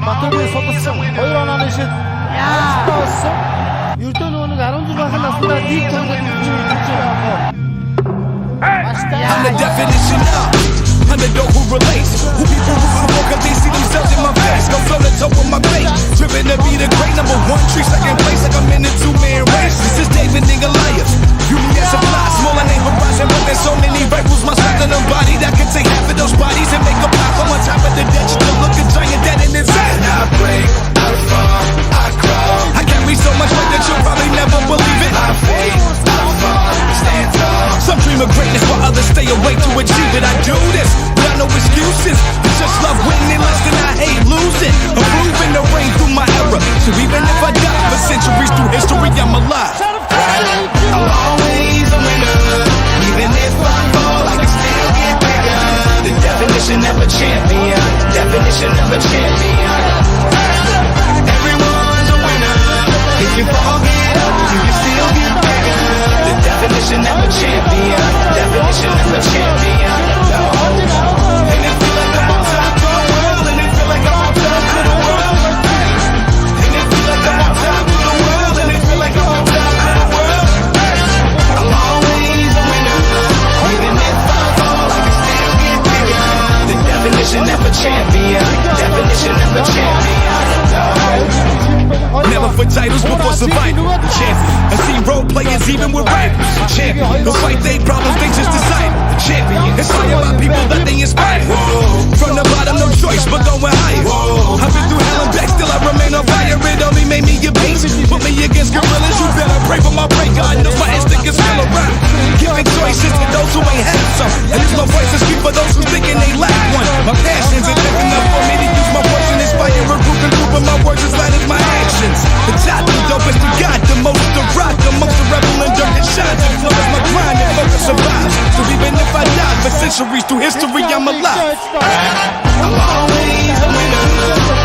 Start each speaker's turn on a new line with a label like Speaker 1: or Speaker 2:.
Speaker 1: Batırmayı sokasın. Koyur ananı işit. Ya. Yurtun onu garınca bakın aslında dik koydu.
Speaker 2: I'm the definition of underdog who relates. Who people root for cause they see themselves in my face. Go flow the top of my face. Driven to be the great number one tree, second place like I'm in a two-man race. This is David and Goliath. You need that supply, smaller name horizon, but there's so many rifles. My size in a body that can take half of those bodies and make a pop on top of the dead. You still look a giant dead in his head. I break, I fall, I crawl. I carry so much weight that you'll probably never believe it. I fade, I fall, stand tall. Some dream of greatness while others stay awake to achieve it. I do this without no excuses. I just love winning less than I hate losing. I'm proving the rain through my era. So even if I die for centuries through history, I'm alive. I'm always a winner. Even if I fall, I can still get bigger. The definition of a champion. Definition of a champion. Everyone's a winner. If you fall, get up, you can still get bigger. The definition of a champion. Definition of a champion. And it feel like I'm on top of the world. And it feel like I'm on top of the world. And it feel like I'm on top of the world. And it feel like I'm on top of the world. I'm always a winner. Even if I fall, I can still get bigger. The definition of a champion. Definition of a champion. Never for titles, but for survival. Champion. I see role players even with rivals. Champion. Don't fight their problems, they just decide. Champion. Inspire by people that they inspire. From the bottom, no choice but going higher. I've been through hell and back, still I remain on fire. It only made me a beast. Put me against gorillas, you better pray for my brain. God knows my instinct is still around. Giving choices to those who ain't had some. I use my voice to speak for those who thinking they lack one. My passions are thick enough for me to use my voice and inspire a group and group of my words as light as my actions. The top, the dopest to God, the most to rock, the most to rebel and dirt that shines. And flow is my grind and focus survives. So even if I die for centuries through history, I'm alive. I'm always a winner.